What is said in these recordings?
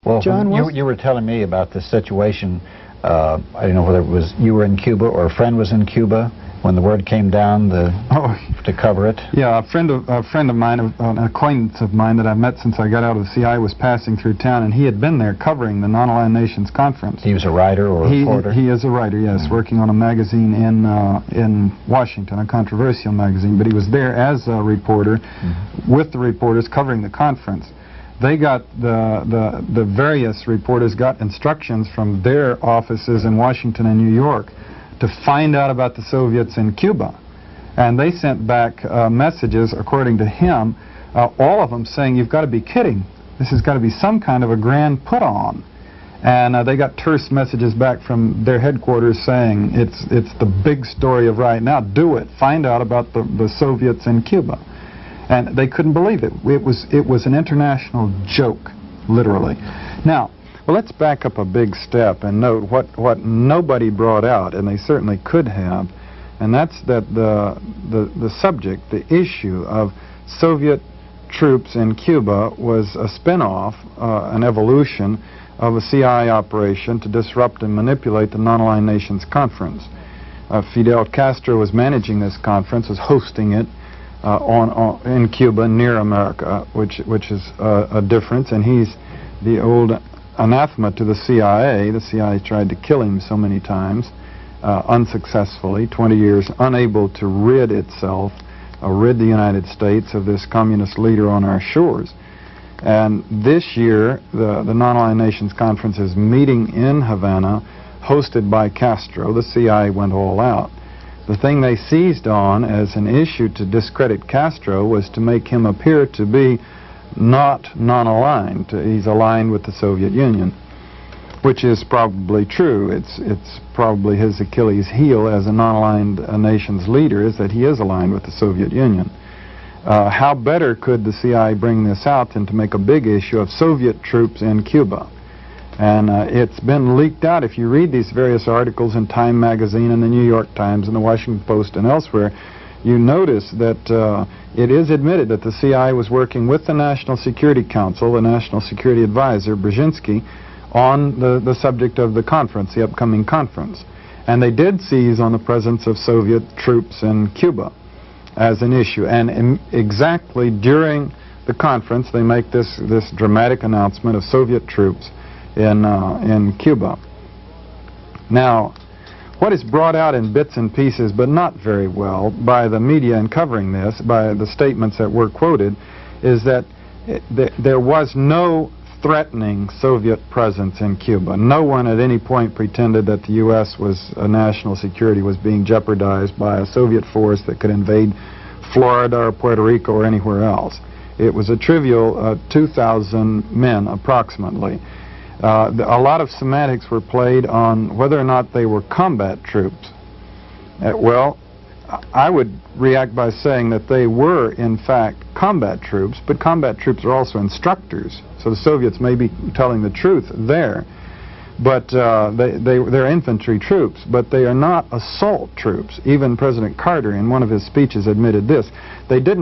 Well, John, you were telling me about this situation. I don't know whether it was you were in Cuba or a friend was in Cuba when the word came down to cover it. Yeah, a friend of mine, an acquaintance of mine that I've met since I got out of the CIA, was passing through town, and he had been there covering the Non-Aligned Nations Conference. He was a writer or a reporter? He is a writer, yes, working on a magazine in Washington, a controversial magazine, but he was there as a reporter with the reporters covering the conference. They got, the various reporters got instructions from their offices in Washington and New York to find out about the Soviets in Cuba. And they sent back messages, according to him, all of them saying, you've got to be kidding. This has got to be some kind of a grand put-on. And they got terse messages back from their headquarters saying, it's the big story of right now. Do it. Find out about the Soviets in Cuba. And they couldn't believe it. It was an international joke, literally. Now, well, let's back up a big step and note what nobody brought out, and they certainly could have, and that's that the subject, the issue of Soviet troops in Cuba was a spin-off, an evolution of a CIA operation to disrupt and manipulate the Non-Aligned Nations Conference. Fidel Castro was managing this conference, was hosting it in Cuba, near America, which is a difference, and he's the old anathema to the CIA. The CIA tried to kill him so many times, unsuccessfully, 20 years, unable to rid itself, rid the United States of this communist leader on our shores. And this year, the Non-Aligned Nations Conference is meeting in Havana, hosted by Castro. The CIA went all out. The thing they seized on as an issue to discredit Castro was to make him appear to be not non-aligned. He's aligned with the Soviet Union, which is probably true. It's probably his Achilles heel as a non-aligned nation's leader, is that he is aligned with the Soviet Union. How better could the CIA bring this out than to make a big issue of Soviet troops in Cuba? And it's been leaked out. If you read these various articles in Time magazine and the New York Times and the Washington Post and elsewhere, you notice that it is admitted that the CIA was working with the National Security Council, the National Security Advisor, Brzezinski, on the subject of the conference, the upcoming conference. And they did seize on the presence of Soviet troops in Cuba as an issue. And exactly during the conference, they make this dramatic announcement of Soviet troops in Cuba. Now, what is brought out in bits and pieces, but not very well, by the media in covering this, by the statements that were quoted, is that there was no threatening Soviet presence in Cuba. No one at any point pretended that the U.S. national security was being jeopardized by a Soviet force that could invade Florida or Puerto Rico or anywhere else. It was a trivial 2,000 men, approximately. A lot of semantics were played on whether or not they were combat troops. Well, I would react by saying that they were, in fact, combat troops, but combat troops are also instructors, so the Soviets may be telling the truth there. But they're infantry troops, but they are not assault troops. Even President Carter, in one of his speeches, admitted this. They do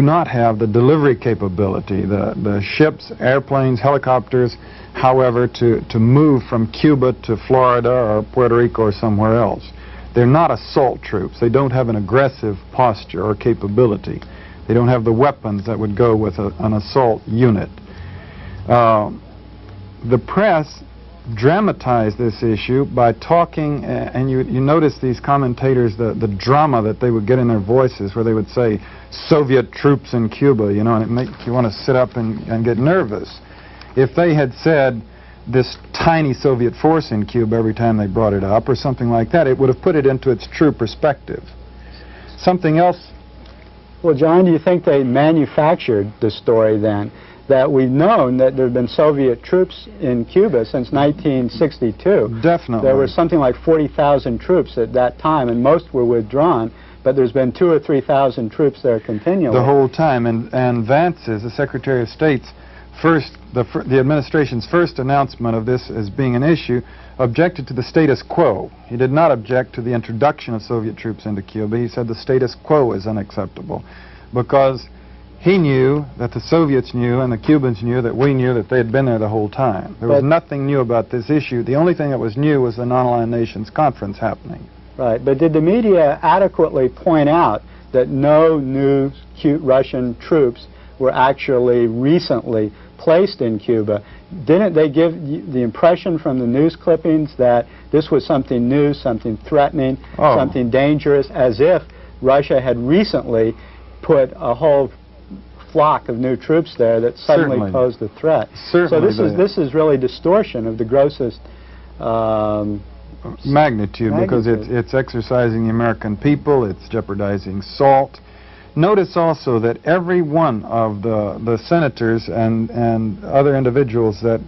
not have the delivery capability, the ships, airplanes, helicopters, however, to move from Cuba to Florida or Puerto Rico or somewhere else. They're not assault troops. They don't have an aggressive posture or capability. They don't have the weapons that would go with an assault unit. The press dramatized this issue by talking, and you notice these commentators, the drama that they would get in their voices, where they would say, Soviet troops in Cuba, you know, and it makes you want to sit up and get nervous. If they had said this tiny Soviet force in Cuba every time they brought it up, or something like that, it would have put it into its true perspective. Something else? Well, John, do you think they manufactured the story then? That we've known that there have been Soviet troops in Cuba since 1962. Definitely. There were something like 40,000 troops at that time, and most were withdrawn, but there's been 2,000 or 3,000 troops there continually. The whole time, and Vance, the Secretary of State's the administration's first announcement of this as being an issue, objected to the status quo. He did not object to the introduction of Soviet troops into Cuba. He said the status quo is unacceptable, because he knew, that the Soviets knew, and the Cubans knew, that we knew that they had been there the whole time. There was nothing new about this issue. The only thing that was new was the Non-Aligned Nations Conference happening. Right, but did the media adequately point out that no new Russian troops were actually recently placed in Cuba? Didn't they give the impression from the news clippings that this was something new, something threatening, something dangerous, as if Russia had recently put a whole flock of new troops there that suddenly posed a threat? Certainly. So this is really distortion of the grossest magnitude, because it's exercising the American people, it's jeopardizing SALT. Notice also that every one of the senators and other individuals that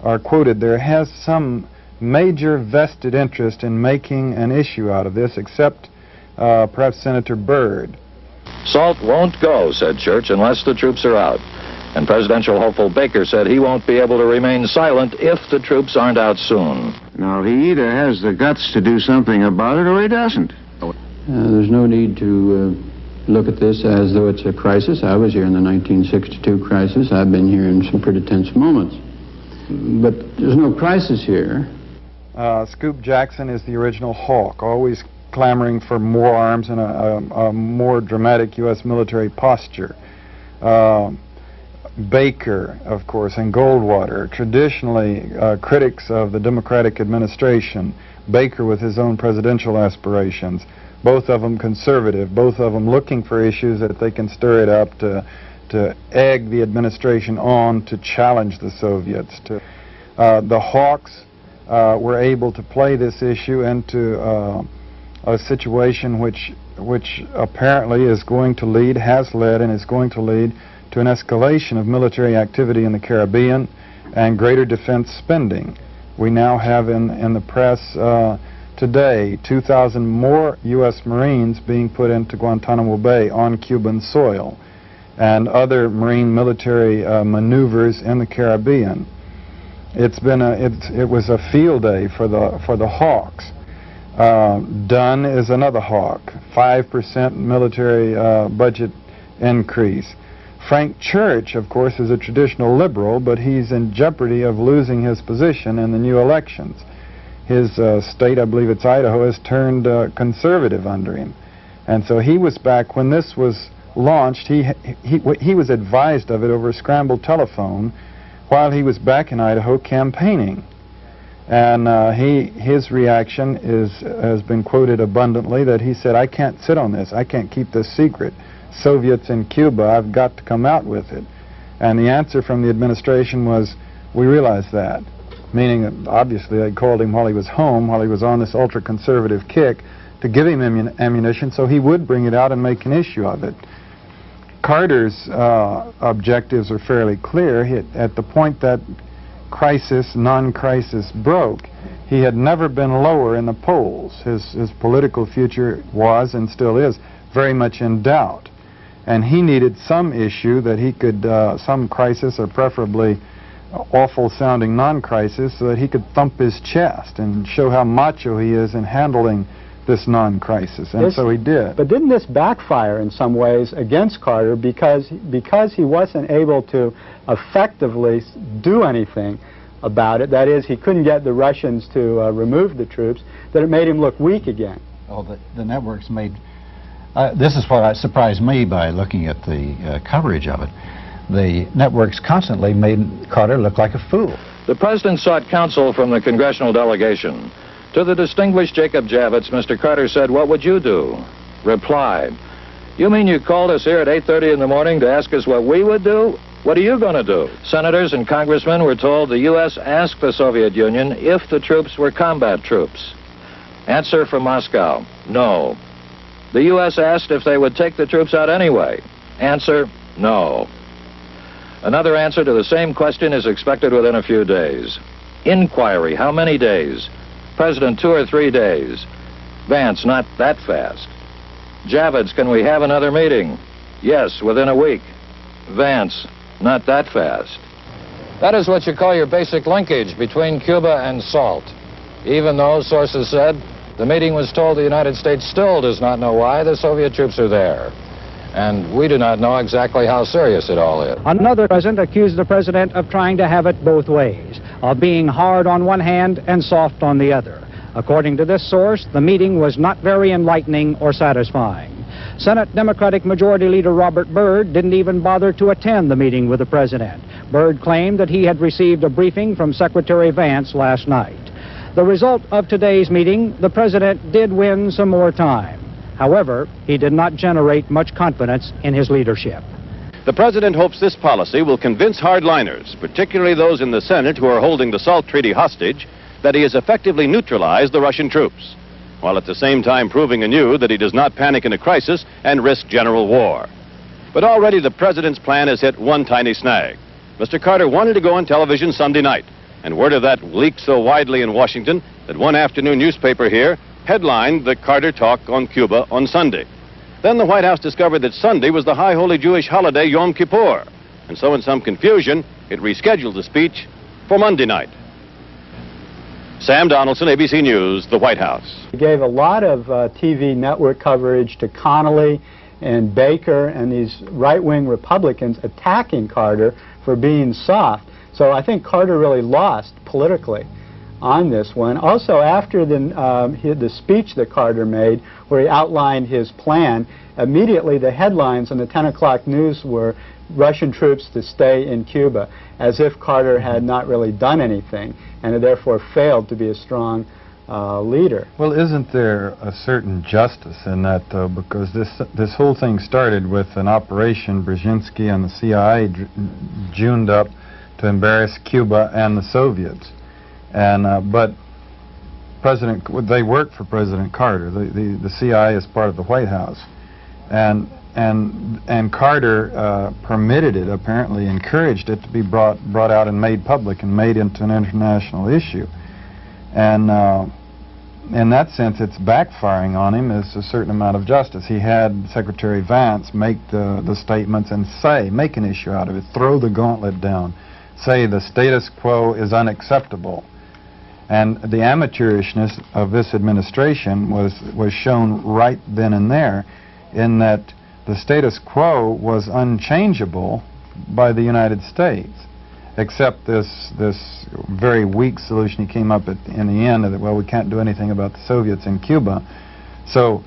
are quoted there has some major vested interest in making an issue out of this, except perhaps Senator Byrd. SALT won't go, said Church, unless the troops are out. And presidential hopeful Baker said he won't be able to remain silent if the troops aren't out soon. Now, he either has the guts to do something about it or he doesn't. There's no need to look at this as though it's a crisis. I was here in the 1962 crisis. I've been here in some pretty tense moments. But there's no crisis here. Scoop Jackson is the original hawk, always clamoring for more arms and a more dramatic U.S. military posture. Baker, of course, and Goldwater, traditionally critics of the Democratic administration. Baker with his own presidential aspirations. Both of them conservative, both of them looking for issues that they can stir it up to egg the administration on to challenge the Soviets. The Hawks were able to play this issue into a situation which apparently is going to lead, has led, and is going to lead to an escalation of military activity in the Caribbean and greater defense spending. We now have in the press today 2,000 more U.S. Marines being put into Guantanamo Bay on Cuban soil, and other Marine military maneuvers in the Caribbean. It was a field day for the Hawks. Dunn is another hawk, 5% military budget increase. Frank Church, of course, is a traditional liberal, but he's in jeopardy of losing his position in the new elections. His state, I believe it's Idaho, has turned conservative under him. And so he was back when this was launched. He was advised of it over a scrambled telephone while he was back in Idaho campaigning. And his reaction has been quoted abundantly, that he said, "I can't sit on this. I can't keep this secret. Soviets in Cuba, I've got to come out with it." And the answer from the administration was, "We realize that," meaning that obviously they called him while he was home, while he was on this ultra-conservative kick, to give him ammunition so he would bring it out and make an issue of it. Carter's objectives are fairly clear. At the point that non-crisis broke, he had never been lower in the polls. His political future was, and still is, very much in doubt. And he needed some issue that he could, some crisis, or preferably awful-sounding non-crisis, so that he could thump his chest and show how macho he is in handling this non-crisis. And so he did. But didn't this backfire in some ways against Carter because he wasn't able to effectively do anything about it? That is, he couldn't get the Russians to remove the troops, that it made him look weak again. Oh, the networks made... this is what surprised me by looking at the coverage of it. The networks constantly made Carter look like a fool. The president sought counsel from the congressional delegation. To the distinguished Jacob Javits, Mr. Carter said, "What would you do?" Replied, "You mean you called us here at 8:30 in the morning to ask us what we would do? What are you going to do?" Senators and congressmen were told the U.S. asked the Soviet Union if the troops were combat troops. Answer from Moscow, no. The U.S. asked if they would take the troops out anyway. Answer, no. Another answer to the same question is expected within a few days. Inquiry, how many days? President, 2 or 3 days. Vance, not that fast. Javits, can we have another meeting? Yes, within a week. Vance, not that fast. That is what you call your basic linkage between Cuba and SALT. Even though, sources said, the meeting was told the United States still does not know why the Soviet troops are there. and we do not know exactly how serious it all is. Another president accused the president of trying to have it both ways, of being hard on one hand and soft on the other. According to this source, the meeting was not very enlightening or satisfying. Senate Democratic Majority Leader Robert Byrd didn't even bother to attend the meeting with the president. Byrd claimed that he had received a briefing from Secretary Vance last night. The result of today's meeting, the president did win some more time. However, he did not generate much confidence in his leadership. The president hopes this policy will convince hardliners, particularly those in the Senate who are holding the SALT Treaty hostage, that he has effectively neutralized the Russian troops, while at the same time proving anew that he does not panic in a crisis and risk general war. But already the president's plan has hit one tiny snag. Mr. Carter wanted to go on television Sunday night, and word of that leaked so widely in Washington that one afternoon newspaper here headlined the Carter talk on Cuba on Sunday. Then the White House discovered that Sunday was the high holy Jewish holiday Yom Kippur, and so in some confusion, it rescheduled the speech for Monday night. Sam Donaldson, ABC News, the White House. He gave a lot of TV network coverage to Connolly and Baker and these right-wing Republicans attacking Carter for being soft. So I think Carter really lost politically on this one. Also, after the speech that Carter made, where he outlined his plan, immediately the headlines on the 10 o'clock news were Russian troops to stay in Cuba, as if Carter had not really done anything and had therefore failed to be a strong leader. Well, isn't there a certain justice in that, though? Because this whole thing started with an operation Brzezinski and the CIA juned up to embarrass Cuba and the Soviets. And but they worked for President Carter. The CIA is part of the White House, and Carter permitted it, apparently encouraged it to be brought out and made public and made into an international issue. And in that sense, it's backfiring on him as a certain amount of justice. He had Secretary Vance make the statements and make an issue out of it, throw the gauntlet down, say the status quo is unacceptable. And the amateurishness of this administration was shown right then and there, in that the status quo was unchangeable by the United States, except this very weak solution he came up in the end, that, well, we can't do anything about the Soviets in Cuba, so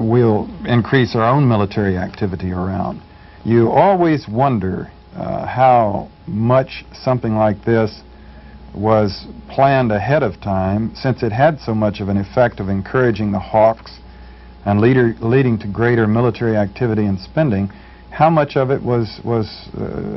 we'll increase our own military activity around. You always wonder how much something like this was planned ahead of time, since it had so much of an effect of encouraging the hawks and leading to greater military activity and spending. How much of it was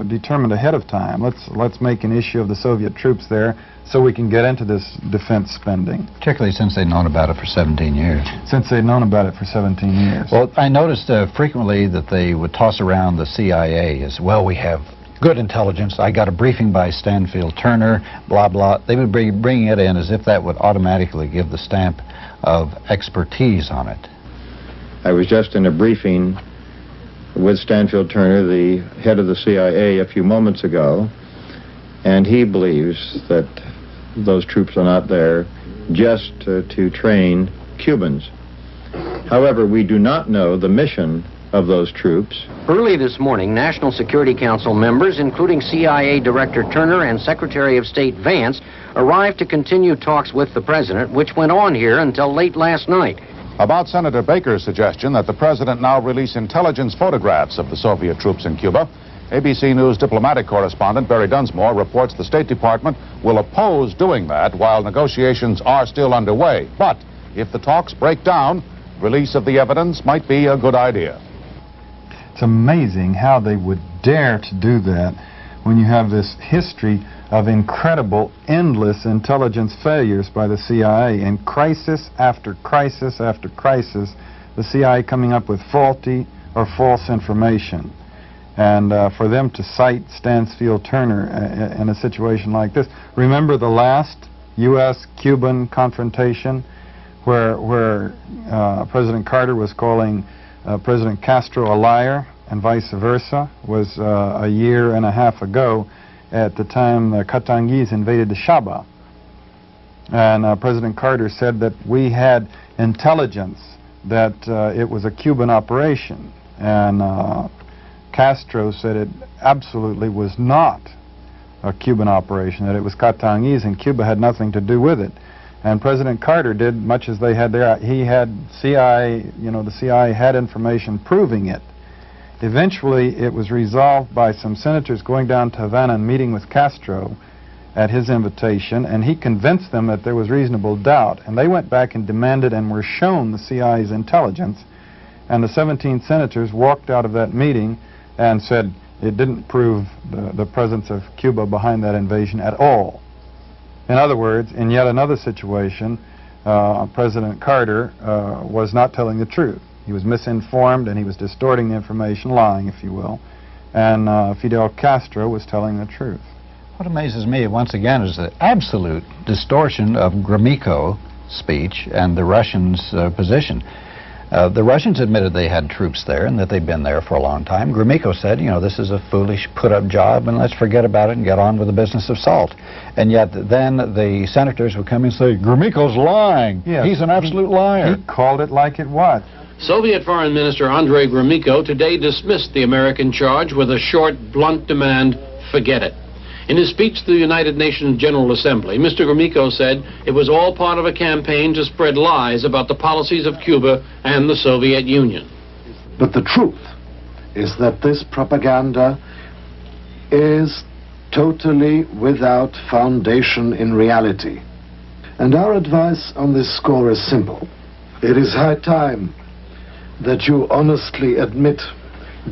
determined ahead of time? Let's make an issue of the Soviet troops there so we can get into this defense spending. Particularly since they'd known about it for 17 years. Since they'd known about it for 17 years. Well, I noticed frequently that they would toss around the CIA as, well, we have good intelligence. I got a briefing by Stanfield Turner, blah, blah. They would be bringing it in as if that would automatically give the stamp of expertise on it. I was just in a briefing with Stanfield Turner, the head of the CIA, a few moments ago, and he believes that those troops are not there just to train Cubans. However, we do not know the mission of those troops. Early this morning, National Security Council members, including CIA Director Turner and Secretary of State Vance, arrived to continue talks with the president, which went on here until late last night. About Senator Baker's suggestion that the president now release intelligence photographs of the Soviet troops in Cuba, ABC News diplomatic correspondent Barry Dunsmore reports the State Department will oppose doing that while negotiations are still underway. But if the talks break down, release of the evidence might be a good idea. It's amazing how they would dare to do that when you have this history of incredible, endless intelligence failures by the CIA, and crisis after crisis after crisis, the CIA coming up with faulty or false information. And for them to cite Stanfield Turner in a situation like this. Remember the last U.S.-Cuban confrontation where President Carter was calling President Castro a liar, and vice versa, was a year and a half ago at the time the Katangis invaded the Shaba. And President Carter said that we had intelligence that it was a Cuban operation. And Castro said it absolutely was not a Cuban operation, that it was Katangese, and Cuba had nothing to do with it. And President Carter did much as they had there. He had CIA, the CIA had information proving it. Eventually, it was resolved by some senators going down to Havana and meeting with Castro at his invitation, and he convinced them that there was reasonable doubt. And they went back and demanded and were shown the CIA's intelligence. And the 17 senators walked out of that meeting and said it didn't prove the presence of Cuba behind that invasion at all. In other words, in yet another situation, President Carter was not telling the truth. He was misinformed, and he was distorting the information, lying, if you will. And Fidel Castro was telling the truth. What amazes me, once again, is the absolute distortion of Gromyko speech and the Russians' position. The Russians admitted they had troops there and that they'd been there for a long time. Gromyko said, this is a foolish put-up job and let's forget about it and get on with the business of salt. And yet then the senators would come and say, Gromyko's lying. Yes. He's an absolute liar. He called it like it was. Soviet Foreign Minister Andrei Gromyko today dismissed the American charge with a short, blunt demand, forget it. In his speech to the United Nations General Assembly, Mr. Gromyko said it was all part of a campaign to spread lies about the policies of Cuba and the Soviet Union. But the truth is that this propaganda is totally without foundation in reality. And our advice on this score is simple. It is high time that you honestly admit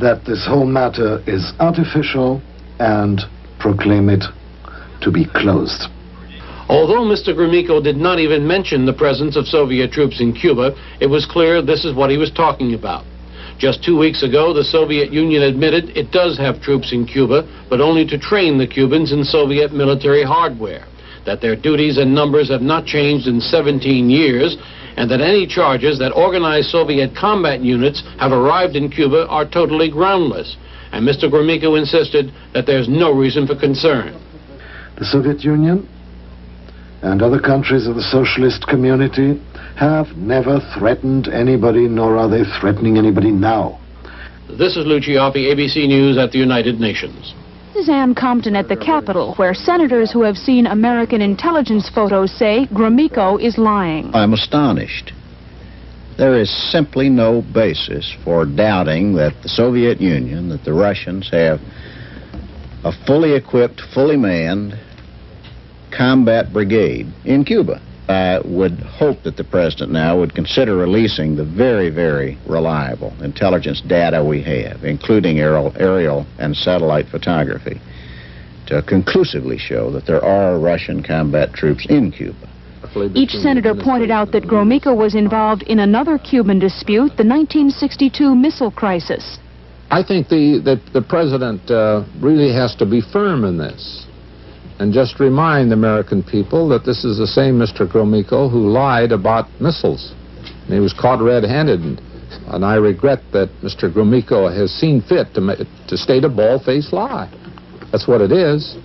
that this whole matter is artificial and proclaim it to be closed. Although Mr. Gromyko did not even mention the presence of Soviet troops in Cuba, it was clear this is what he was talking about. Just 2 weeks ago, the Soviet Union admitted it does have troops in Cuba, but only to train the Cubans in Soviet military hardware, that their duties and numbers have not changed in 17 years, and that any charges that organized Soviet combat units have arrived in Cuba are totally groundless. And Mr. Gromyko insisted that there's no reason for concern. The Soviet Union and other countries of the socialist community have never threatened anybody, nor are they threatening anybody now. This is Lou Cioffi, ABC News at the United Nations. This is Ann Compton at the Capitol, where senators who have seen American intelligence photos say Gromyko is lying. I'm astonished. There is simply no basis for doubting that the Soviet Union, that the Russians have a fully equipped, fully manned combat brigade in Cuba. I would hope that the President now would consider releasing the very, very reliable intelligence data we have, including aerial and satellite photography, to conclusively show that there are Russian combat troops in Cuba. Each senator pointed out that Gromyko was involved in another Cuban dispute, the 1962 missile crisis. I think that the president really has to be firm in this and just remind the American people that this is the same Mr. Gromyko who lied about missiles. And he was caught red-handed, and I regret that Mr. Gromyko has seen fit to state a bald-faced lie. That's what it is.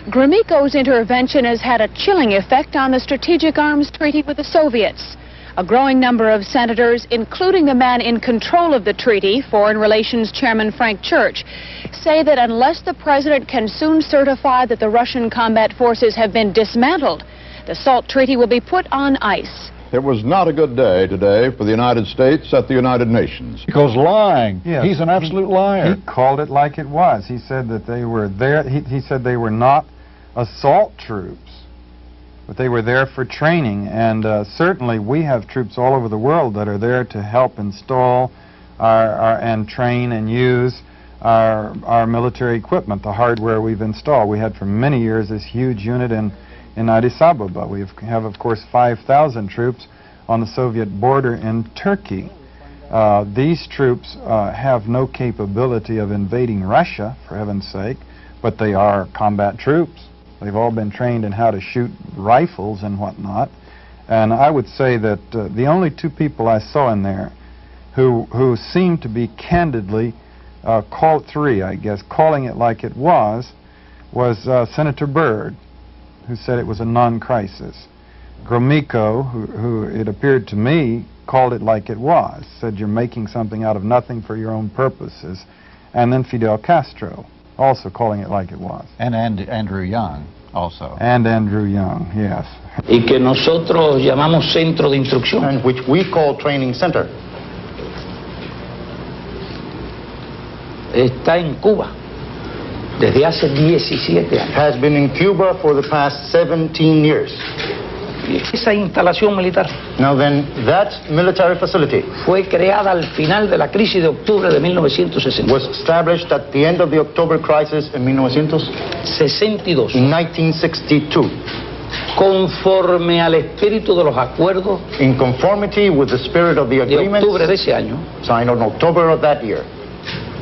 Gromyko's intervention has had a chilling effect on the Strategic Arms Treaty with the Soviets. A growing number of senators, including the man in control of the treaty, Foreign Relations Chairman Frank Church, say that unless the president can soon certify that the Russian combat forces have been dismantled, the SALT treaty will be put on ice. It was not a good day today for the United States at the United Nations. Gromyko's lying. Yes. He's an absolute liar. He called it like it was. He said that they were there. He said they were not assault troops, but they were there for training. And certainly we have troops all over the world that are there to help install and train and use our military equipment, the hardware we've installed. We had for many years this huge unit in Addis Ababa. We have, of course, 5,000 troops on the Soviet border in Turkey. These troops have no capability of invading Russia, for heaven's sake, but they are combat troops. They've all been trained in how to shoot rifles and whatnot. And I would say that the only two people I saw in there who seemed to be candidly, calling it like it was Senator Byrd, who said it was a non-crisis. Gromyko, who it appeared to me called it like it was, said you're making something out of nothing for your own purposes. And then Fidel Castro, also calling it like it was. And Andrew Young, also. And Andrew Young, yes. Y que nosotros llamamos centro de instrucción. And which we call training center. Está en Cuba desde hace 17 años. Has been in Cuba for the past 17 years. Esa instalación militar Now then, that military facility fue creada al final de la crisis de octubre de 1960. was established at the end of the October crisis in 1962. In 1962. Conforme al espíritu de los acuerdos In conformity with the spirit of the de agreements octubre de ese año signed on October of that year.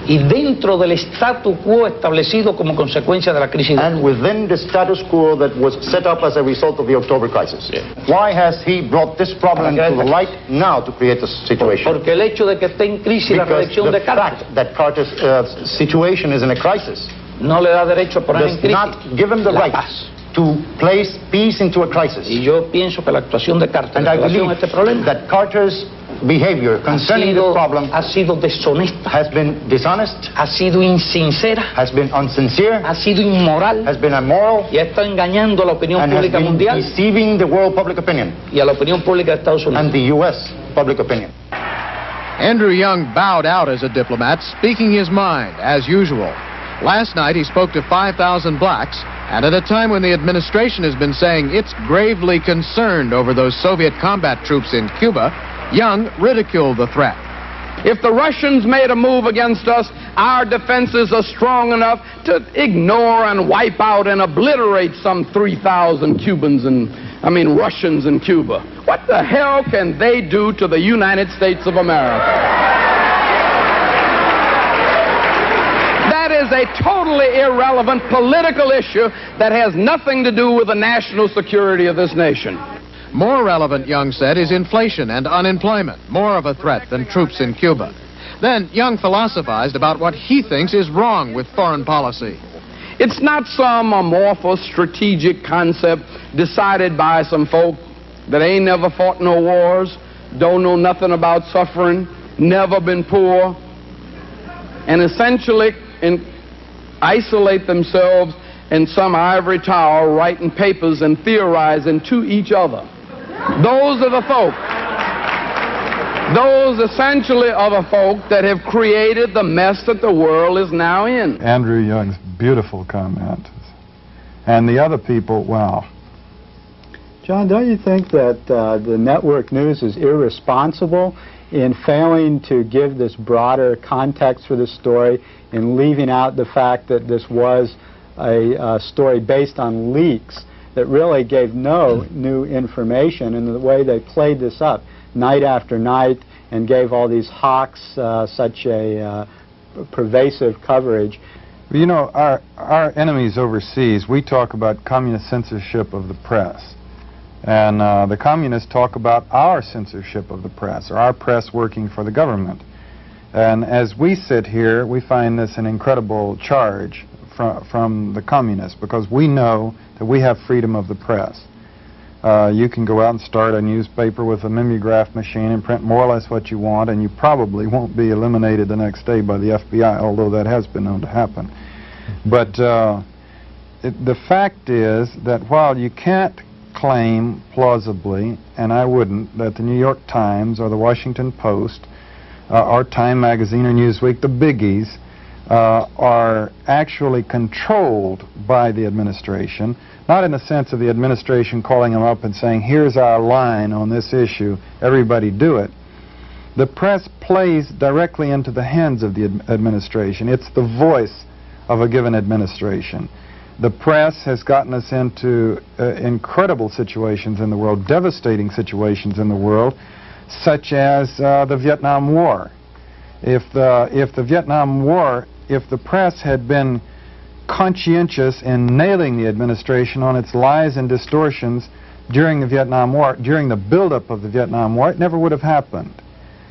y dentro del statu quo establecido como consecuencia de la crisis de And within the status quo that was set up as a result of the October crisis. Why has he brought this problem to the light now to create this situation? Porque el hecho de que esté en crisis la Because reelección the de Carter fact that Carter's situation is in a crisis no le da derecho a poner en does crisis not give him the la right paz. to place peace into a crisis. Y yo pienso que la actuación de Carter en And I relación believe a este problema that Carter's behavior concerning this problem ha sido deshonesta, has been dishonest, ha sido insincera, has been insincere, ha sido inmoral has been immoral, y ha estado engañando a la opinión and has pública been mundial deceiving the world public opinion y a la opinión pública de Estados Unidos. and the U.S. public opinion. Andrew Young bowed out as a diplomat, speaking his mind, as usual. Last night he spoke to 5,000 blacks, and at a time when the administration has been saying it's gravely concerned over those Soviet combat troops in Cuba, Young ridiculed the threat. If the Russians made a move against us, our defenses are strong enough to ignore and wipe out and obliterate some 3,000 Russians in Cuba. What the hell can they do to the United States of America? That is a totally irrelevant political issue that has nothing to do with the national security of this nation. More relevant, Young said, is inflation and unemployment, more of a threat than troops in Cuba. Then Young philosophized about what he thinks is wrong with foreign policy. It's not some amorphous strategic concept decided by some folk that ain't never fought no wars, don't know nothing about suffering, never been poor, and essentially isolate themselves in some ivory tower writing papers and theorizing to each other. Those are the folk. Those essentially are the folk that have created the mess that the world is now in. Andrew Young's beautiful comment. And the other people, wow. John, don't you think that the network news is irresponsible in failing to give this broader context for this story and leaving out the fact that this was a story based on leaks that really gave no new information, and the way they played this up night after night and gave all these hawks such a pervasive coverage? You know, our enemies overseas, we talk about communist censorship of the press. And the communists talk about our censorship of the press, or our press working for the government. And as we sit here, we find this an incredible charge from the communists, because we know that we have freedom of the press. You can go out and start a newspaper with a mimeograph machine and print more or less what you want, and you probably won't be eliminated the next day by the FBI, although that has been known to happen. But the fact is that while you can't claim plausibly, and I wouldn't, that the New York Times or the Washington Post or Time Magazine or Newsweek, the biggies, are actually controlled by the administration, not in the sense of the administration calling them up and saying, here's our line on this issue, everybody do it. The press plays directly into the hands of the administration. It's the voice of a given administration. The press has gotten us into incredible situations in the world, devastating situations in the world, such as the Vietnam War. If the Vietnam War, if the press had been conscientious in nailing the administration on its lies and distortions during the Vietnam War, during the buildup of the Vietnam War, it never would have happened.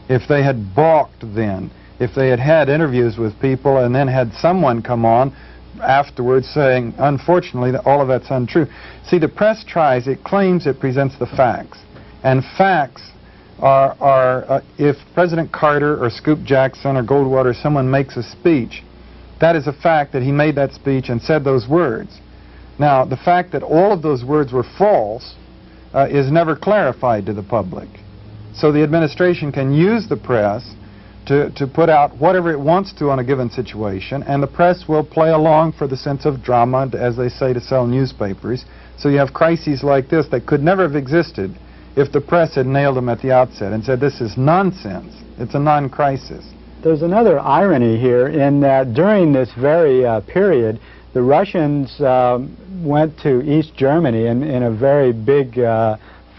If they had balked then, if they had had interviews with people and then had someone come on afterwards saying, unfortunately, that all of that's untrue. See, the press tries, it claims it presents the facts. And facts if President Carter or Scoop Jackson or Goldwater, someone makes a speech, that is a fact that he made that speech and said those words. Now, the fact that all of those words were false is never clarified to the public. So the administration can use the press to put out whatever it wants to on a given situation, and the press will play along for the sense of drama, as they say, to sell newspapers. So you have crises like this that could never have existed if the press had nailed them at the outset and said, this is nonsense, it's a non-crisis. There's another irony here in that during this very period, the Russians went to East Germany in a very big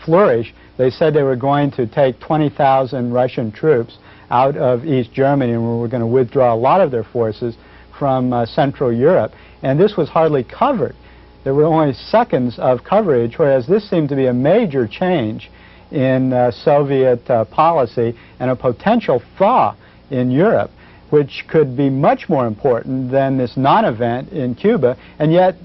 flourish. They said they were going to take 20,000 Russian troops out of East Germany and were going to withdraw a lot of their forces from Central Europe. And this was hardly covered. There were only seconds of coverage, whereas this seemed to be a major change in Soviet policy and a potential thaw in Europe, which could be much more important than this non-event in Cuba, and yet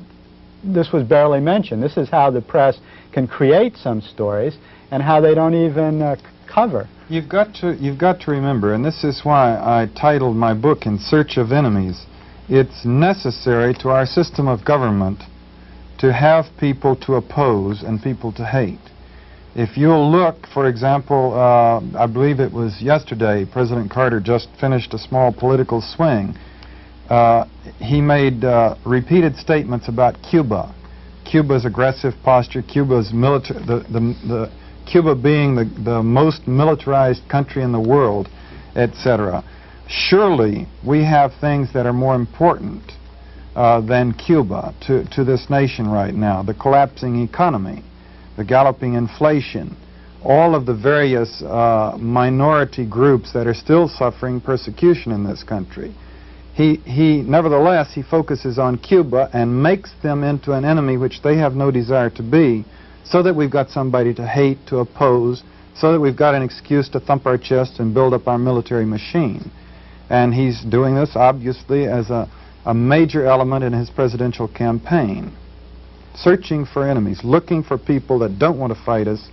this was barely mentioned. This is how the press can create some stories and how they don't even cover. You've got to remember, and this is why I titled my book In Search of Enemies, it's necessary to our system of government to have people to oppose and people to hate. If you'll look, for example, I believe it was yesterday, President Carter just finished a small political swing. He made repeated statements about Cuba. Cuba's aggressive posture, Cuba's military, Cuba being the most militarized country in the world, etc. Surely we have things that are more important than Cuba to this nation right now. The collapsing economy, the galloping inflation, all of the various minority groups that are still suffering persecution in this country. Nevertheless, he focuses on Cuba and makes them into an enemy which they have no desire to be, so that we've got somebody to hate, to oppose, so that we've got an excuse to thump our chest and build up our military machine. And he's doing this, obviously, as a major element in his presidential campaign. Searching for enemies, looking for people that don't want to fight us,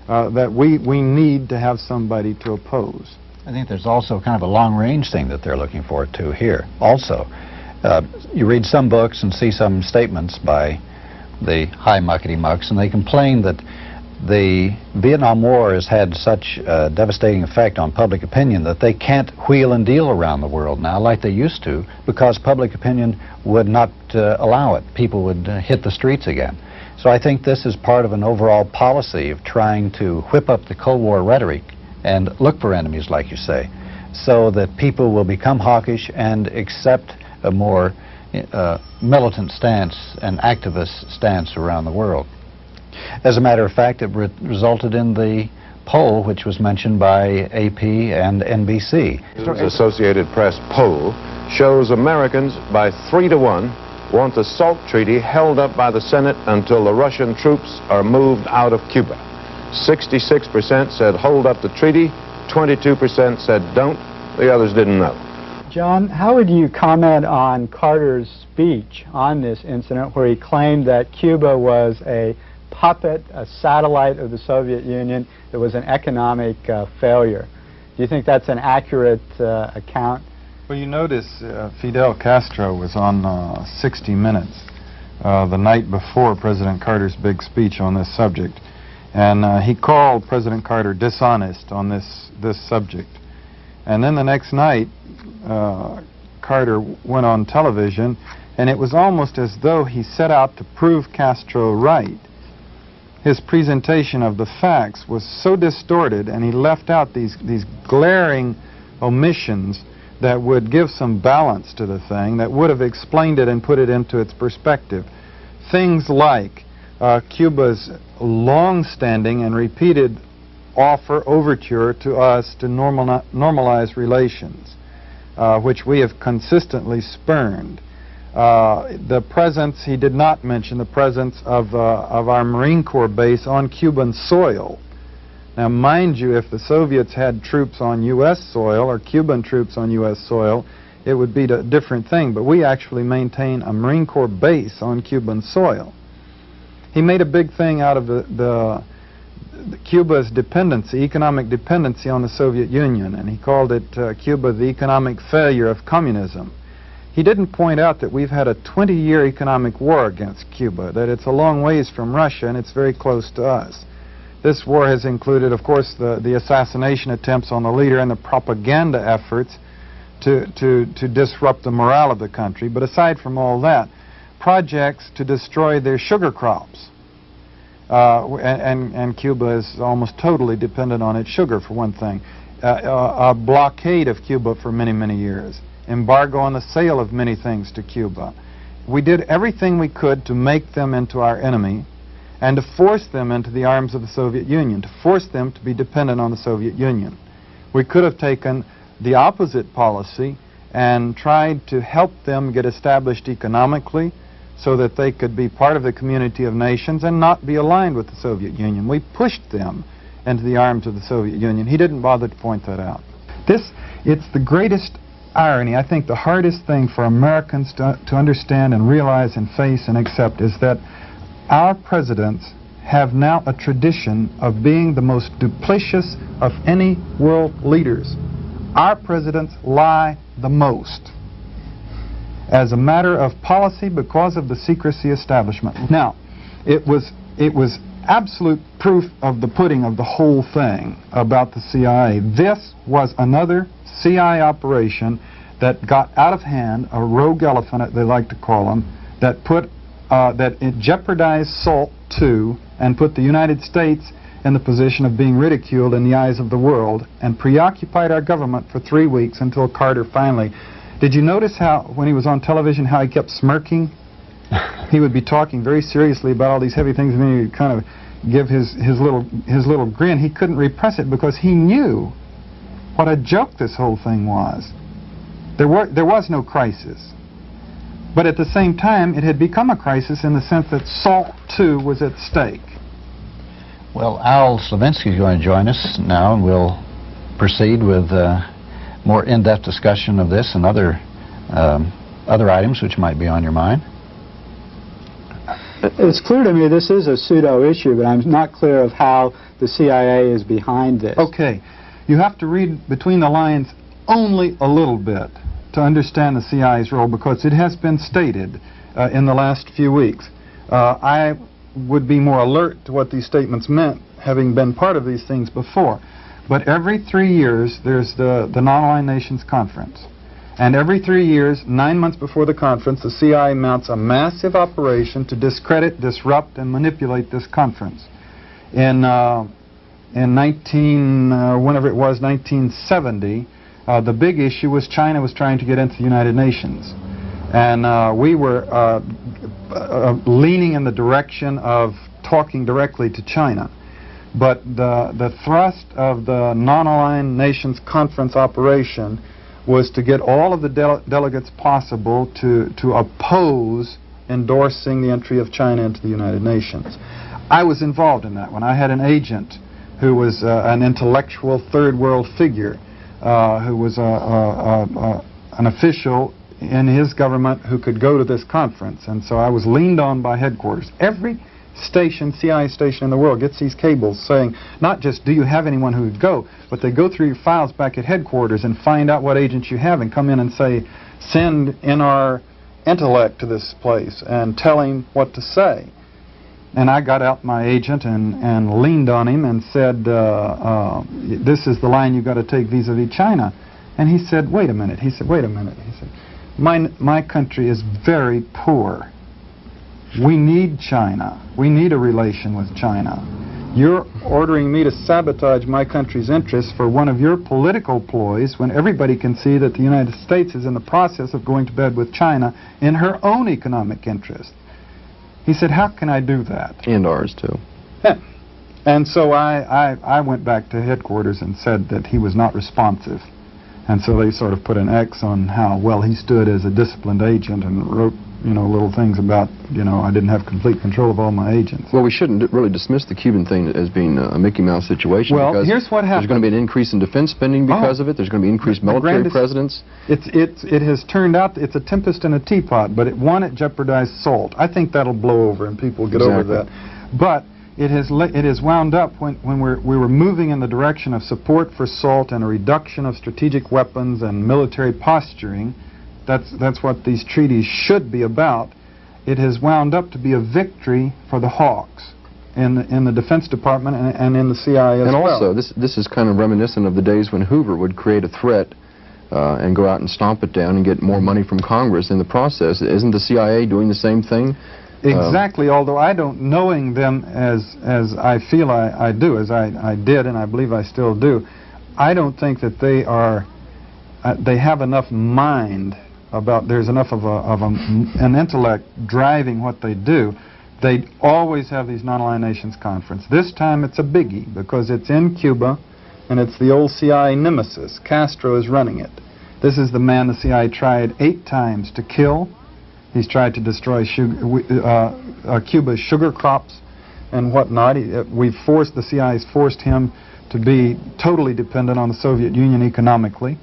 that we need to have somebody to oppose. I think there's also kind of a long-range thing that they're looking for, too, here. Also, you read some books and see some statements by the high muckety-mucks, and they complain that the Vietnam War has had such a devastating effect on public opinion that they can't wheel and deal around the world now like they used to, because public opinion would not allow it. People would hit the streets again. So I think this is part of an overall policy of trying to whip up the Cold War rhetoric and look for enemies, like you say, so that people will become hawkish and accept a more militant stance and activist stance around the world. As a matter of fact, it resulted in the poll which was mentioned by AP and NBC. The Associated Press poll shows Americans by 3-1 want the SALT treaty held up by the Senate until the Russian troops are moved out of Cuba. 66% said hold up the treaty, 22% said don't, the others didn't know. John, how would you comment on Carter's speech on this incident where he claimed that Cuba was a puppet, a satellite of the Soviet Union, that was an economic failure? Do you think that's an accurate account? Well, you notice Fidel Castro was on 60 Minutes the night before President Carter's big speech on this subject, and he called President Carter dishonest on this subject. And then the next night, Carter went on television, and it was almost as though he set out to prove Castro right. His presentation of the facts was so distorted, and he left out these glaring omissions that would give some balance to the thing, that would have explained it and put it into its perspective. Things like Cuba's long-standing and repeated overture to us to normalize relations, which we have consistently spurned. The presence, he did not mention the presence of our Marine Corps base on Cuban soil. Now, mind you, if the Soviets had troops on U.S. soil or Cuban troops on U.S. soil, it would be a different thing, but we actually maintain a Marine Corps base on Cuban soil. He made a big thing out of Cuba's dependency, economic dependency on the Soviet Union, and he called it Cuba the economic failure of communism. He didn't point out that we've had a 20-year economic war against Cuba, that it's a long ways from Russia and it's very close to us. This war has included, of course, the assassination attempts on the leader and the propaganda efforts to disrupt the morale of the country. But aside from all that, projects to destroy their sugar crops. And Cuba is almost totally dependent on its sugar, for one thing. A blockade of Cuba for many, many years. Embargo on the sale of many things to Cuba. We did everything we could to make them into our enemy and to force them into the arms of the Soviet Union, to force them to be dependent on the Soviet Union. We could have taken the opposite policy and tried to help them get established economically so that they could be part of the community of nations and not be aligned with the Soviet Union. We pushed them into the arms of the Soviet Union. He didn't bother to point that out. It's the greatest irony, I think the hardest thing for Americans to understand and realize and face and accept is that our presidents have now a tradition of being the most duplicitous of any world leaders. Our presidents lie the most as a matter of policy because of the secrecy establishment. Now, it was absolute proof of the pudding of the whole thing about the CIA. This was another CIA operation that got out of hand, a rogue elephant, they like to call them, that it jeopardized SALT II and put the United States in the position of being ridiculed in the eyes of the world and preoccupied our government for 3 weeks until Carter finally. Did you notice how, when he was on television, how he kept smirking? He would be talking very seriously about all these heavy things, and then he would kind of give his little grin. He couldn't repress it because he knew what a joke this whole thing was. There was no crisis. But at the same time, it had become a crisis in the sense that SALT II was at stake. Well, Al Slavinsky is going to join us now, and we'll proceed with more in-depth discussion of this and other items which might be on your mind. It's clear to me this is a pseudo-issue, but I'm not clear of how the CIA is behind this. Okay. You have to read between the lines only a little bit to understand the CIA's role, because it has been stated in the last few weeks. I would be more alert to what these statements meant, having been part of these things before. But every 3 years, there's the Non-Aligned Nations Conference. And every 3 years, 9 months before the conference, the CIA mounts a massive operation to discredit, disrupt, and manipulate this conference. In 1970, the big issue was China was trying to get into the United Nations. And we were leaning in the direction of talking directly to China. But the thrust of the Non-Aligned Nations Conference operation was to get all of the delegates possible to oppose endorsing the entry of China into the United Nations. I was involved in that one. I had an agent who was an intellectual third world figure, who was an official in his government who could go to this conference. And so I was leaned on by headquarters. Every station, CIA station in the world gets these cables saying, not just do you have anyone who would go, but they go through your files back at headquarters and find out what agents you have and come in and say, send in our intellect to this place and tell him what to say. And I got out my agent and leaned on him and said, this is the line you've got to take vis-a-vis China. And he said, wait a minute. He said, wait a minute. He said, my country is very poor. We need China. We need a relation with China. You're ordering me to sabotage my country's interests for one of your political ploys when everybody can see that the United States is in the process of going to bed with China in her own economic interest. He said, how can I do that? And ours, too. Yeah. And so I went back to headquarters and said that he was not responsive. And so they sort of put an X on how well he stood as a disciplined agent and wrote, little things about, I didn't have complete control of all my agents. Well, we shouldn't really dismiss the Cuban thing as being a Mickey Mouse situation. Well, because here's what happened. There's going to be an increase in defense spending because of it. There's going to be increased military presence. It has turned out it's a tempest in a teapot, but it jeopardized SALT. I think that'll blow over and people get over that. But it has wound up when we were moving in the direction of support for SALT and a reduction of strategic weapons and military posturing. That's what these treaties should be about. It has wound up to be a victory for the hawks in the Defense Department and in the CIA as well. And also, this is kind of reminiscent of the days when Hoover would create a threat and go out and stomp it down and get more money from Congress in the process. Isn't the CIA doing the same thing? Exactly, although I don't, knowing them as I feel I do, as I did and I believe I still do, I don't think that they have enough mind about, there's enough of an intellect driving what they do. They always have these non-aligned nations conference. This time it's a biggie because it's in Cuba and it's the old CIA nemesis. Castro is running it. This is the man the CIA tried 8 times to kill. He's tried to destroy Cuba's sugar crops and whatnot. The CIA's forced him to be totally dependent on the Soviet Union economically.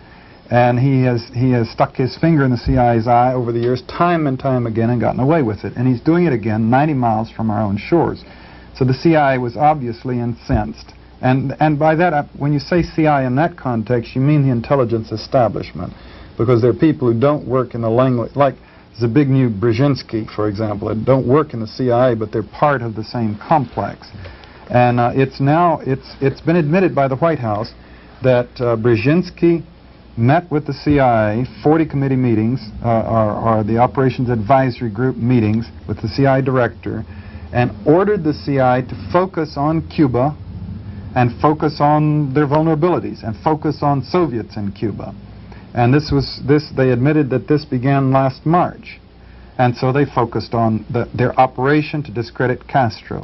And he has stuck his finger in the CIA's eye over the years, time and time again, and gotten away with it. And he's doing it again 90 miles from our own shores. So the CIA was obviously incensed. And by that, when you say CIA in that context, you mean the intelligence establishment. Because there are people who don't work in the language, like Zbigniew Brzezinski, for example, that don't work in the CIA, but they're part of the same complex. And it's been admitted by the White House that Brzezinski met with the CIA, 40 committee meetings, or the Operations Advisory Group meetings with the CIA director, and ordered the CIA to focus on Cuba and focus on their vulnerabilities and focus on Soviets in Cuba. And they admitted that this began last March. And so they focused on their operation to discredit Castro.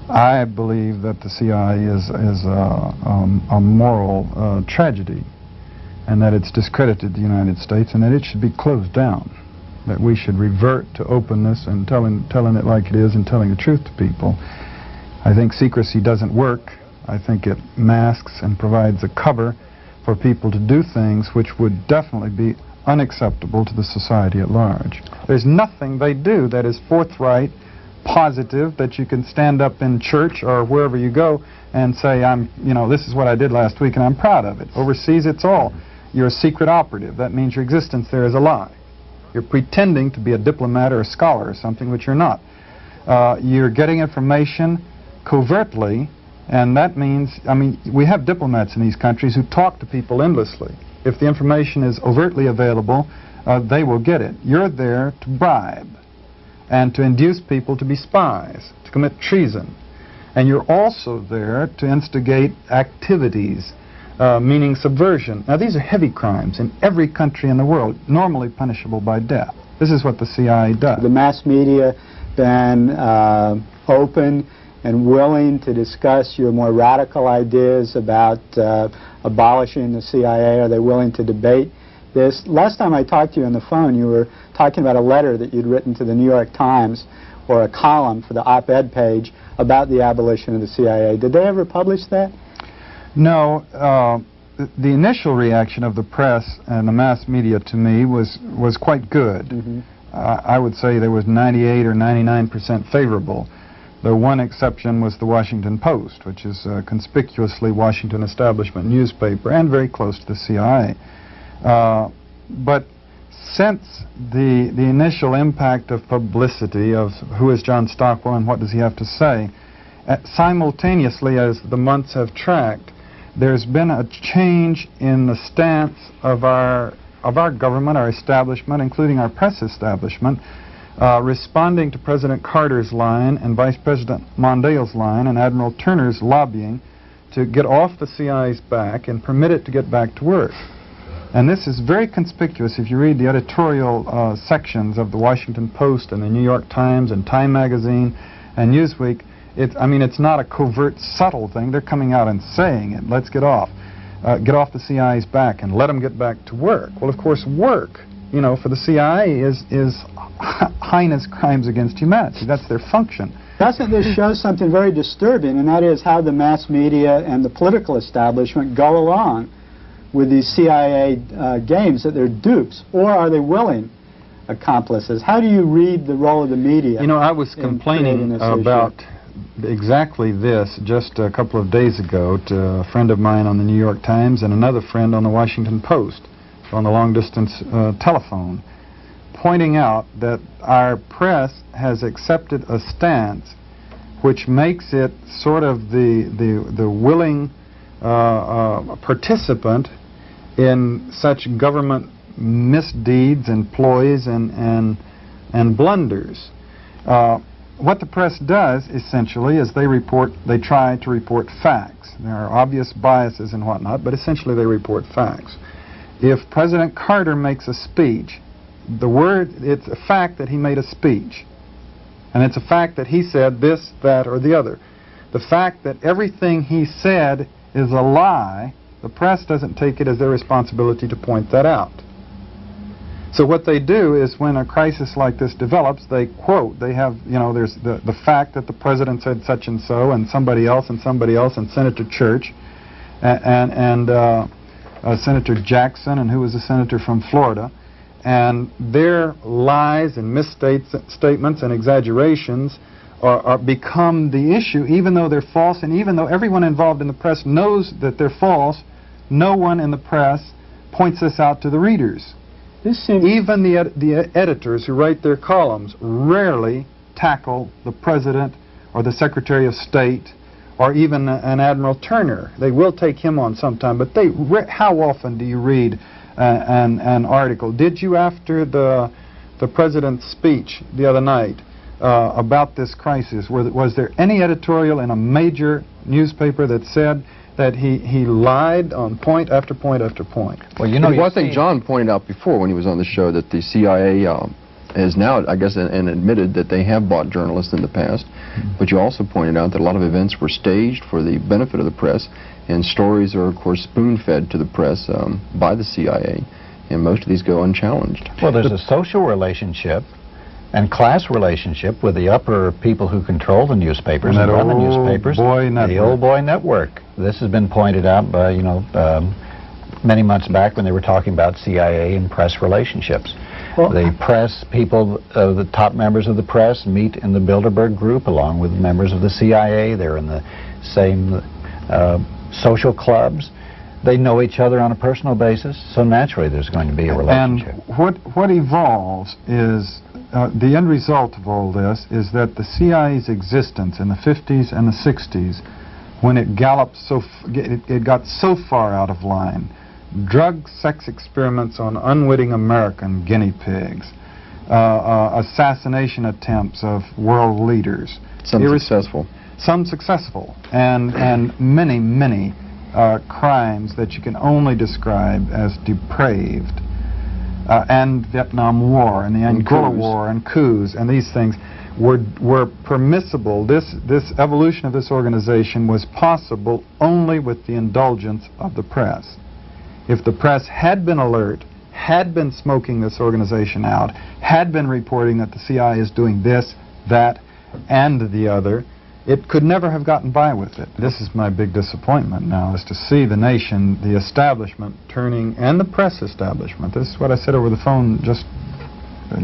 I believe that the CIA is a moral tragedy, and that it's discredited the United States, and that it should be closed down. That we should revert to openness and telling it like it is and telling the truth to people. I think secrecy doesn't work. I think it masks and provides a cover for people to do things which would definitely be unacceptable to the society at large. There's nothing they do that is forthright, positive, that you can stand up in church or wherever you go and say, this is what I did last week and I'm proud of it. Overseas, it's all. You're a secret operative. That means your existence there is a lie. You're pretending to be a diplomat or a scholar or something which you're not. You're getting information covertly, and that means, we have diplomats in these countries who talk to people endlessly. If the information is overtly available, they will get it. You're there to bribe and to induce people to be spies, to commit treason. And you're also there to instigate activities, meaning subversion. Now, these are heavy crimes in every country in the world, normally punishable by death. This is what the CIA does. The mass media been open and willing to discuss your more radical ideas about abolishing the CIA? Are they willing to debate this? Last time I talked to you on the phone, you were talking about a letter that you'd written to the New York Times, or a column for the op-ed page about the abolition of the CIA. Did they ever publish that? No. The initial reaction of the press and the mass media to me was quite good. Mm-hmm. I would say there was 98 or 99% favorable. The one exception was the Washington Post, which is a conspicuously Washington establishment newspaper and very close to the CIA. But since the initial impact of publicity of who is John Stockwell and what does he have to say, simultaneously as the months have tracked, there's been a change in the stance of our government, our establishment, including our press establishment, responding to President Carter's line and Vice President Mondale's line and Admiral Turner's lobbying to get off the CIA's back and permit it to get back to work. And this is very conspicuous if you read the editorial sections of the Washington Post and the New York Times and Time Magazine and Newsweek. It's not a covert, subtle thing. They're coming out and saying it. Let's get off the CIA's back and let them get back to work. Well, of course, work, for the CIA is heinous crimes against humanity. That's their function. Doesn't this show something very disturbing, and that is how the mass media and the political establishment go along with these CIA games, that they're dupes, or are they willing accomplices? How do you read the role of the media? I was complaining about exactly this just a couple of days ago to a friend of mine on the New York Times and another friend on the Washington Post on the long-distance telephone, pointing out that our press has accepted a stance which makes it sort of the willing participant in such government misdeeds and ploys and blunders. What the press does essentially is they try to report facts. There are obvious biases and whatnot, but essentially they report facts. If President Carter makes a speech, it's a fact that he made a speech. And it's a fact that he said this, that, or the other. The fact that everything he said is a lie, the press doesn't take it as their responsibility to point that out. So what they do is when a crisis like this develops, they quote, they have, there's the fact that the president said such and so, and somebody else, and Senator Church, and Senator Jackson, and who was a senator from Florida, and their lies and misstatements and exaggerations become the issue, even though they're false, and even though everyone involved in the press knows that they're false, no one in the press points this out to the readers. Even the editors who write their columns rarely tackle the President or the Secretary of State or even an Admiral Turner. They will take him on sometime, but how often do you read an article? Did you, after the President's speech the other night about this crisis, was there any editorial in a major newspaper that said that he lied on point after point after point? Well, I think John pointed out before when he was on the show that the CIA is now, I guess, and admitted that they have bought journalists in the past. But you also pointed out that a lot of events were staged for the benefit of the press, and stories are, of course, spoon-fed to the press by the CIA, and most of these go unchallenged. Well, there's a social relationship and class relationship with the upper people who control the newspapers and run the newspapers. The old boy network. This has been pointed out by, many months back when they were talking about CIA and press relationships. The press people, the top members of the press meet in the Bilderberg group along with members of the CIA. They're in the same social clubs. They know each other on a personal basis, so naturally there's going to be a relationship. And what evolves is, the end result of all this is that the CIA's existence in the 50s and the 60s, when it galloped it got so far out of line, drug sex experiments on unwitting American guinea pigs, assassination attempts of world leaders. Some successful, and many crimes that you can only describe as depraved, and Vietnam War and the Angola War and coups and these things were permissible. This evolution of this organization was possible only with the indulgence of the press. If the press had been alert, had been smoking this organization out, had been reporting that the CIA is doing this, that, and the other, it could never have gotten by with it. This is my big disappointment now, is to see the nation, the establishment turning, and the press establishment. This is what I said over the phone just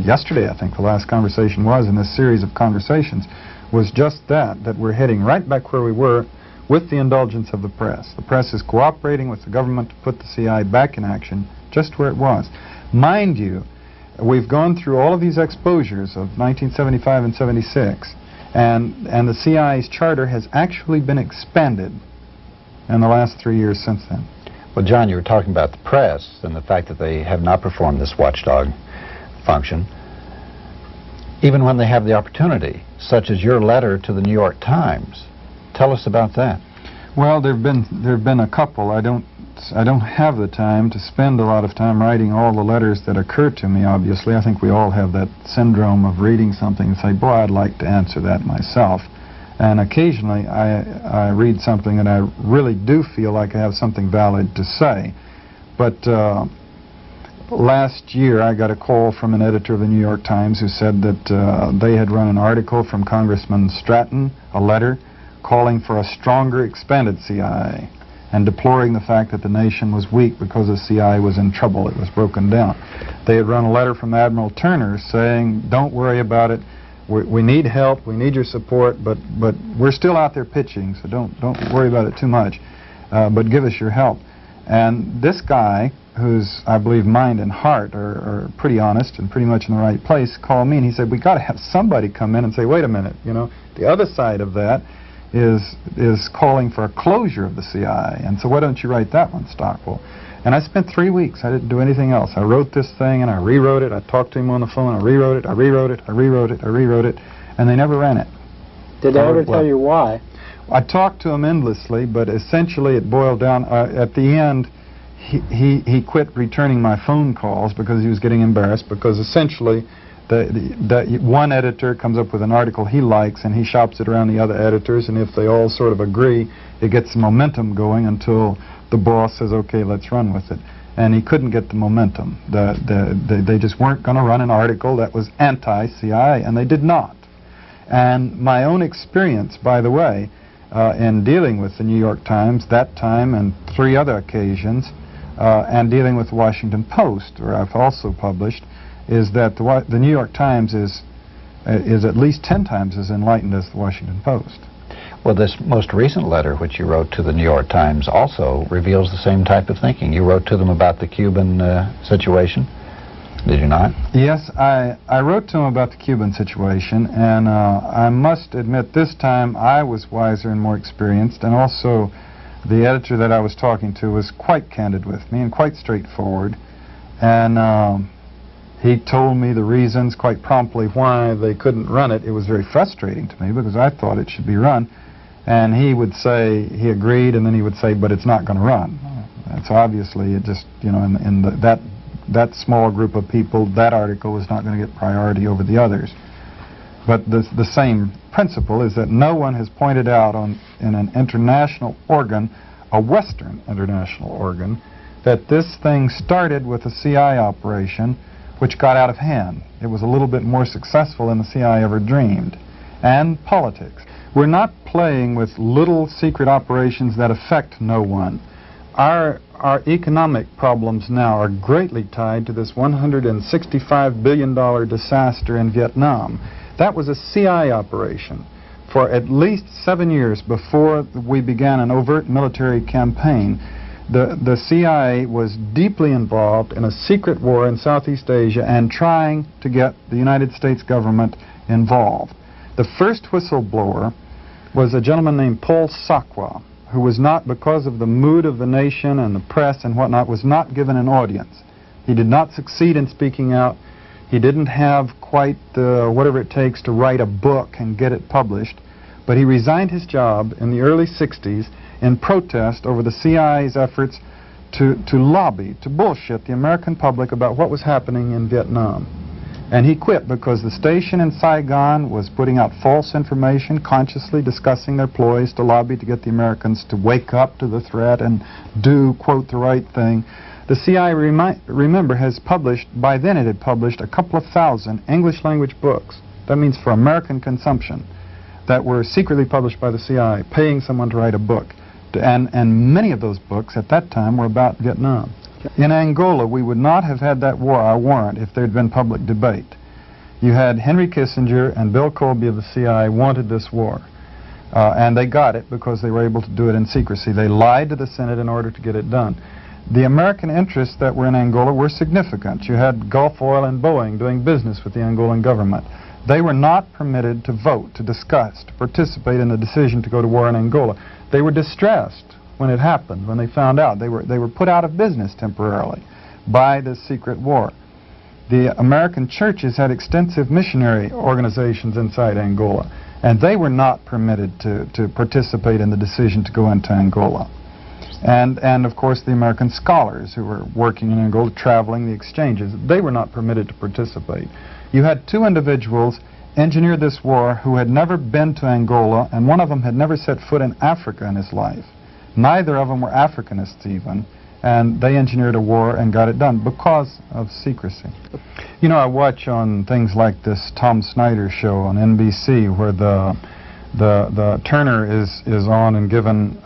yesterday, I think the last conversation was in this series of conversations, was just that we're heading right back where we were with the indulgence of the press. The press is cooperating with the government to put the CIA back in action just where it was. Mind you, we've gone through all of these exposures of 1975 and 76, and the CIA's charter has actually been expanded in the last 3 years since then. Well, John, you were talking about the press and the fact that they have not performed this watchdog function, even when they have the opportunity, such as your letter to the New York Times. Tell us about that. Well, there've been a couple. I don't have the time to spend a lot of time writing all the letters that occur to me, obviously. I think we all have that syndrome of reading something and say, boy, I'd like to answer that myself. And occasionally I read something and I really do feel like I have something valid to say. But last year I got a call from an editor of the New York Times who said that they had run an article from Congressman Stratton, a letter, calling for a stronger, expanded CIA, and deploring the fact that the nation was weak because the CIA was in trouble. It was broken down. They had run a letter from Admiral Turner saying, don't worry about it, We need help. We need your support, but we're still out there pitching, so don't worry about it too much. But give us your help. And this guy, who's, I believe, mind and heart are pretty honest and pretty much in the right place, called me and he said, we got to have somebody come in and say, wait a minute, you know, the other side of that is calling for a closure of the CIA, and so why don't you write that one, Stockwell? And I spent 3 weeks. I didn't do anything else. I wrote this thing and I rewrote it. I talked to him on the phone. I rewrote it. I rewrote it. I rewrote it. I rewrote it, and they never ran it. Did they ever tell you why? I talked to him endlessly, but essentially it boiled down. At the end, he quit returning my phone calls because he was getting embarrassed, because essentially the one editor comes up with an article he likes and he shops it around the other editors, and if they all sort of agree, it gets momentum going until the boss says, okay, let's run with it. And he couldn't get the momentum. They just weren't going to run an article that was anti-CIA, and they did not. And my own experience, by the way, in dealing with the New York Times that time and 3 other occasions, and dealing with the Washington Post, where I've also published, is that the New York Times is at least 10 times as enlightened as the Washington Post. Well, this most recent letter, which you wrote to the New York Times, also reveals the same type of thinking. You wrote to them about the Cuban situation, did you not? Yes, I wrote to him about the Cuban situation, and I must admit this time I was wiser and more experienced, and also the editor that I was talking to was quite candid with me and quite straightforward, and he told me the reasons quite promptly why they couldn't run it. It was very frustrating to me because I thought it should be run, and he would say he agreed, and then he would say, but it's not going to run. And so obviously it just, you know, in that small group of people, that article was not going to get priority over the others. But the same principle is that no one has pointed out in an international organ, a Western international organ, that this thing started with a CIA operation which got out of hand. It was a little bit more successful than the CIA ever dreamed. And politics. We're not playing with little secret operations that affect no one. Our economic problems now are greatly tied to this $165 billion disaster in Vietnam. That was a CIA operation for at least 7 years before we began an overt military campaign. The CIA was deeply involved in a secret war in Southeast Asia and trying to get the United States government involved. The first whistleblower was a gentleman named Paul Sakwa, who was not, because of the mood of the nation and the press and whatnot, was not given an audience. He did not succeed in speaking out. He didn't have quite whatever it takes to write a book and get it published, but he resigned his job in the early 60s in protest over the CIA's efforts to lobby, to bullshit the American public about what was happening in Vietnam. And he quit because the station in Saigon was putting out false information, consciously discussing their ploys to lobby to get the Americans to wake up to the threat and do, quote, the right thing. The CIA, remember, has published, by then it had published a couple of thousand English language books, that means for American consumption, that were secretly published by the CIA, paying someone to write a book. And many of those books at that time were about Vietnam. In Angola, we would not have had that war, I warrant, if there had been public debate. You had Henry Kissinger and Bill Colby of the CIA wanted this war. And they got it because they were able to do it in secrecy. They lied to the Senate in order to get it done. The American interests that were in Angola were significant. You had Gulf Oil and Boeing doing business with the Angolan government. They were not permitted to vote, to discuss, to participate in the decision to go to war in Angola. They were distressed when it happened, when they found out. They were put out of business temporarily by this secret war. The American churches had extensive missionary organizations inside Angola, and they were not permitted to participate in the decision to go into Angola. And of course the American scholars who were working in Angola, traveling the exchanges, they were not permitted to participate. You had 2 individuals engineer this war who had never been to Angola, and one of them had never set foot in Africa in his life. Neither of them were Africanists even, and they engineered a war and got it done because of secrecy. You know, I watch on things like this Tom Snyder show on NBC where the Turner is on and given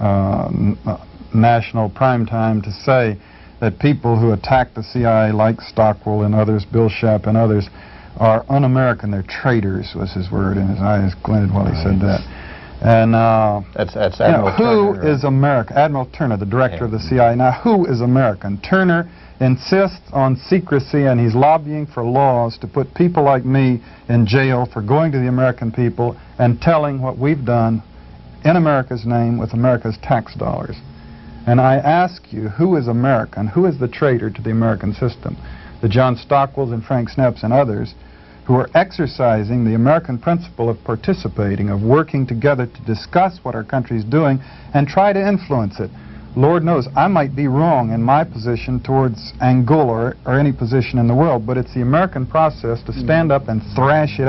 national prime time to say that people who attack the CIA like Stockwell and others, Bill Shapp and others, are un-American. They're traitors, was his word, and his eyes glinted while he said that. And that's you know, Admiral who Turner, is America? Admiral Turner, the director of the CIA. Now, who is American? Turner insists on secrecy, and he's lobbying for laws to put people like me in jail for going to the American people and telling what we've done in America's name with America's tax dollars. And I ask you, who is American? Who is the traitor to the American system? The John Stockwells and Frank Snepps and others who are exercising the American principle of participating, of working together to discuss what our country is doing and try to influence it. Lord knows, I might be wrong in my position towards Angola or any position in the world, but it's the American process to stand up and thrash it